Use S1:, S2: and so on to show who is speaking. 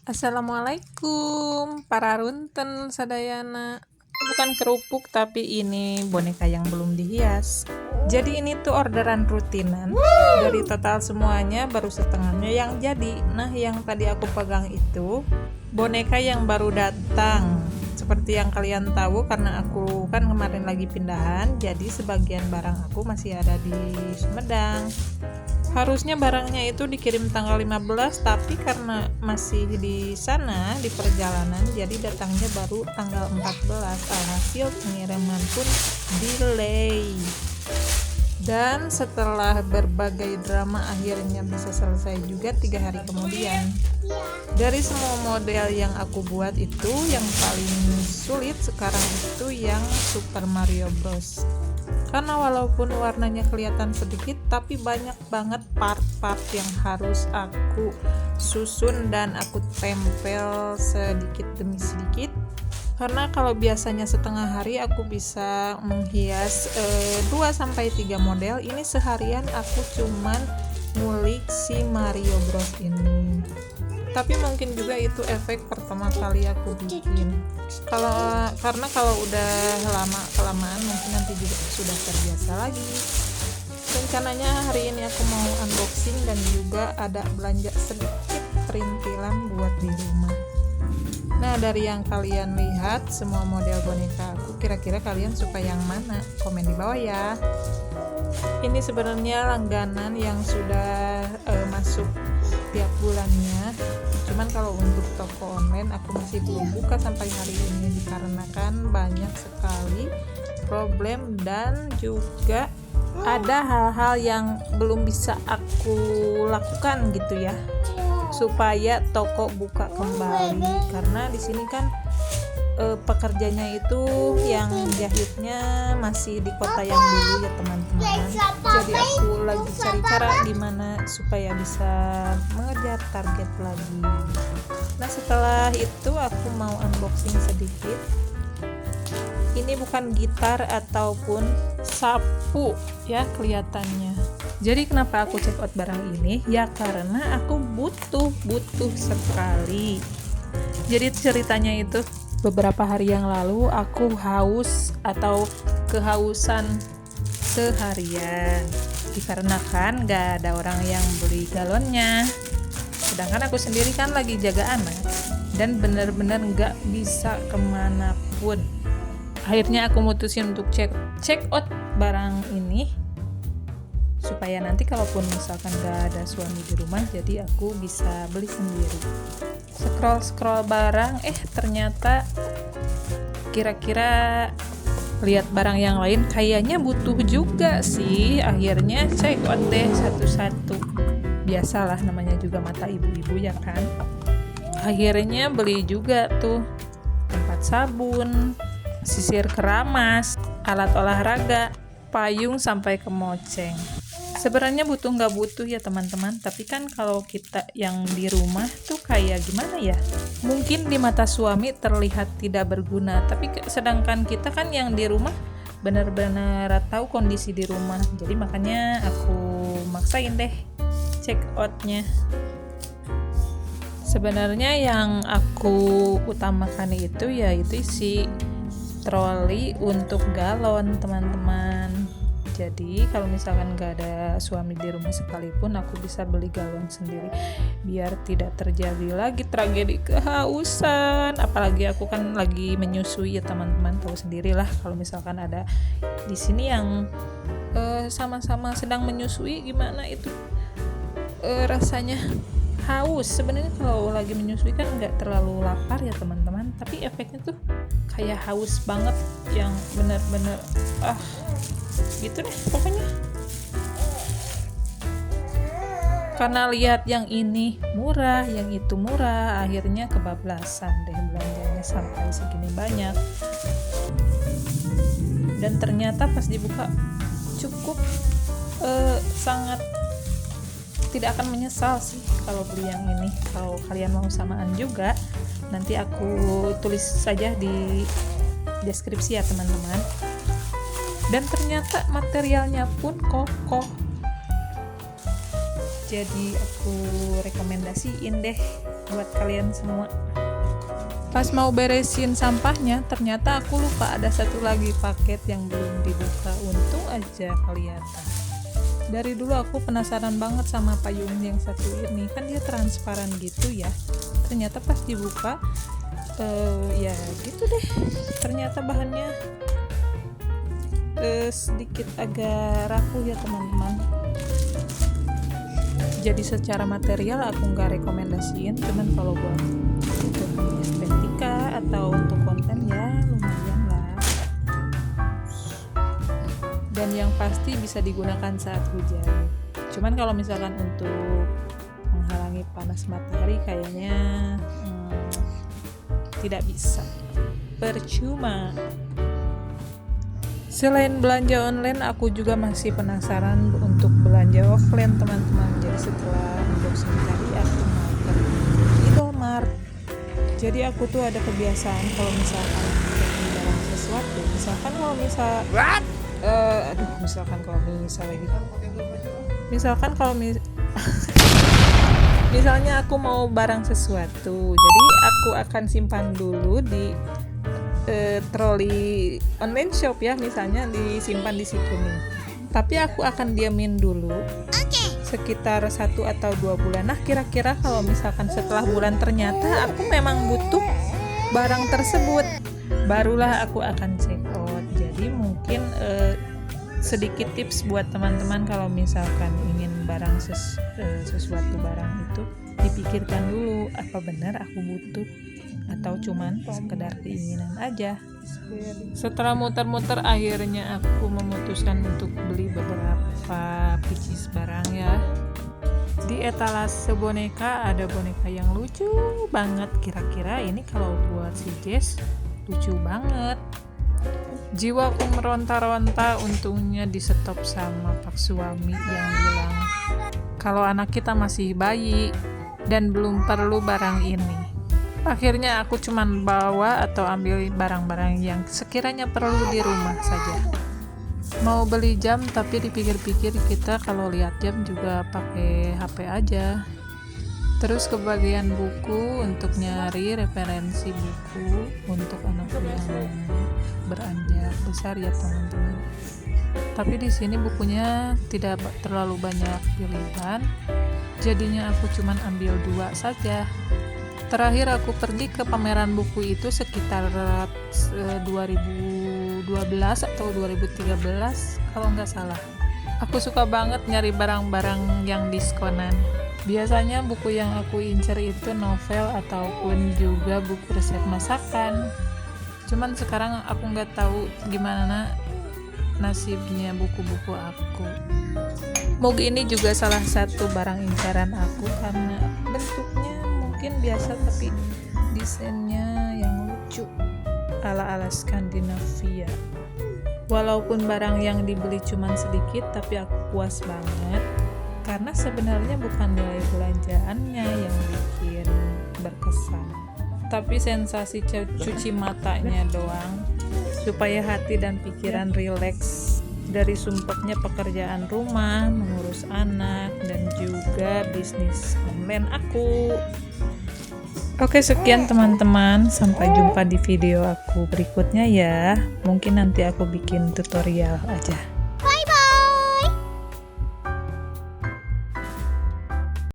S1: Assalamualaikum para runten sadayana. Bukan kerupuk tapi ini boneka yang belum dihias. Jadi ini tuh orderan rutinan. Dari total semuanya baru setengahnya yang jadi. Nah, yang tadi aku pegang itu boneka yang baru datang. Seperti yang kalian tahu, karena aku kan kemarin lagi pindahan, jadi sebagian barang aku masih ada di Sumedang. Harusnya barangnya itu dikirim tanggal 15, tapi karena masih di sana di perjalanan, jadi datangnya baru tanggal 14. Alhasil pengiriman pun delay. Dan setelah berbagai drama akhirnya bisa selesai juga 3 hari kemudian. Dari semua model yang aku buat itu, yang paling sulit sekarang itu yang Super Mario Bros. Karena walaupun warnanya kelihatan sedikit, tapi banyak banget part-part yang harus aku susun dan aku tempel sedikit demi sedikit. Karena kalau biasanya setengah hari aku bisa menghias 2-3 model, ini seharian aku cuman ngulik si Mario Bros ini. Tapi mungkin juga itu efek pertama kali aku bikin. Karena kalau udah lama kelamaan mungkin nanti juga sudah terbiasa lagi. Rencananya hari ini aku mau unboxing dan juga ada belanja sedikit perintilan buat di rumah. Nah, dari yang kalian lihat semua model boneka aku, kira-kira kalian suka yang mana? Komen di bawah ya. Ini sebenarnya langganan yang sudah masuk tiap bulannya. Cuman kalau untuk toko online aku masih belum buka sampai hari ini dikarenakan banyak sekali problem dan juga ada hal-hal yang belum bisa aku lakukan gitu ya, supaya toko buka kembali. Karena di sini kan pekerjanya itu yang jahitnya masih di kota yang dulu ya teman-teman. Jadi aku lagi cari cara gimana supaya bisa mengejar target lagi. Nah, setelah itu aku mau unboxing sedikit. Ini bukan gitar ataupun sapu ya kelihatannya. Jadi kenapa aku check out barang ini? Ya karena aku butuh sekali. Jadi ceritanya itu beberapa hari yang lalu aku haus atau kehausan seharian. Dikarenakan gak ada orang yang beli galonnya. Sedangkan aku sendiri kan lagi jaga anak dan bener-bener gak bisa kemanapun. Akhirnya aku mutusin untuk check out barang ini supaya nanti kalaupun misalkan gak ada suami di rumah, jadi aku bisa beli sendiri. Scroll barang, ternyata kira-kira lihat barang yang lain kayaknya butuh juga sih. Akhirnya check out deh satu-satu. Biasalah, namanya juga mata ibu-ibu ya kan. Akhirnya beli juga tuh tempat sabun, sisir keramas, alat olahraga, payung sampai ke moceng. Sebenarnya butuh nggak butuh ya teman-teman, tapi kan kalau kita yang di rumah tuh kayak gimana ya, mungkin di mata suami terlihat tidak berguna, tapi sedangkan kita kan yang di rumah benar-benar tahu kondisi di rumah. Jadi makanya aku maksain deh check outnya. Sebenarnya yang aku utamakan itu yaitu si troli untuk galon teman-teman. Jadi kalau misalkan gak ada suami di rumah sekalipun, aku bisa beli galon sendiri biar tidak terjadi lagi tragedi kehausan. Apalagi aku kan lagi menyusui ya teman-teman, tahu sendirilah kalau misalkan ada di sini yang sama-sama sedang menyusui, gimana itu rasanya haus. Sebenarnya kalau lagi menyusui kan nggak terlalu lapar ya teman-teman, tapi efeknya tuh kayak haus banget yang bener-bener gitu deh pokoknya. Karena lihat yang ini murah, yang itu murah, akhirnya kebablasan deh belanjanya sampai segini banyak. Dan ternyata pas dibuka cukup sangat tidak akan menyesal sih kalau beli yang ini. Kalau kalian mau samaan juga, nanti aku tulis saja di deskripsi ya teman-teman. Dan ternyata materialnya pun kokoh. Jadi aku rekomendasiin deh buat kalian semua. Pas mau beresin sampahnya, ternyata aku lupa ada satu lagi paket yang belum dibuka. Untung aja kelihatan. Dari dulu aku penasaran banget sama payung yang satu ini. Kan dia transparan gitu ya. Ternyata pas dibuka, ya gitu deh. Ternyata bahannya sedikit agak rapuh ya teman-teman. Jadi secara material aku nggak rekomendasiin, cuman kalau buat untuk estetika atau untuk konten ya lumayan lah. Dan yang pasti bisa digunakan saat hujan. Cuman kalau misalkan untuk menghalangi panas matahari kayaknya tidak bisa. Percuma. Selain belanja online, aku juga masih penasaran untuk belanja offline teman-teman. Jadi setelah unboxing tadi aku mau ke Indomaret. Jadi aku tuh ada kebiasaan kalau misalkan pengen barang sesuatu, misalkan kalau misalnya aku mau barang sesuatu, jadi aku akan simpan dulu di troli online shop ya, misalnya disimpan di situ nih. Tapi aku akan diamin dulu sekitar 1 atau 2 bulan. Nah kira-kira kalau misalkan setelah bulan ternyata aku memang butuh barang tersebut, barulah aku akan check out. Jadi mungkin sedikit tips buat teman-teman kalau misalkan ingin barang sesuatu barang itu, dipikirkan dulu apa benar aku butuh atau cuman sekedar keinginan aja. Setelah muter-muter akhirnya aku memutuskan untuk beli beberapa pieces barang ya. Di etalase boneka ada boneka yang lucu banget. Kira-kira ini kalau buat si Jess lucu banget. Jiwaku meronta-ronta, untungnya di stop sama pak suami yang bilang kalau anak kita masih bayi dan belum perlu barang ini. Akhirnya aku cuman bawa atau ambil barang-barang yang sekiranya perlu di rumah saja. Mau beli jam tapi dipikir-pikir kita kalau lihat jam juga pakai HP aja. Terus ke bagian buku untuk nyari referensi buku untuk anak yang beranjak besar ya teman-teman. Tapi di sini bukunya tidak terlalu banyak pilihan, jadinya aku cuman ambil 2 saja. Terakhir aku pergi ke pameran buku itu sekitar 2012 atau 2013 kalau nggak salah. Aku suka banget nyari barang-barang yang diskonan. Biasanya buku yang aku incer itu novel ataupun juga buku resep masakan. Cuman sekarang aku nggak tahu gimana nasibnya buku-buku aku. Mug ini juga salah satu barang incaran aku karena bentuknya mungkin biasa tapi desainnya yang lucu ala-ala Skandinavia. Walaupun barang yang dibeli cuman sedikit tapi aku puas banget karena sebenarnya bukan nilai belanjaannya yang bikin berkesan, tapi sensasi cuci matanya doang supaya hati dan pikiran rileks dari sumpeknya pekerjaan rumah, mengurus anak, dan juga bisnis online aku. Oke, sekian teman-teman, sampai jumpa di video aku berikutnya ya. Mungkin nanti aku bikin tutorial aja.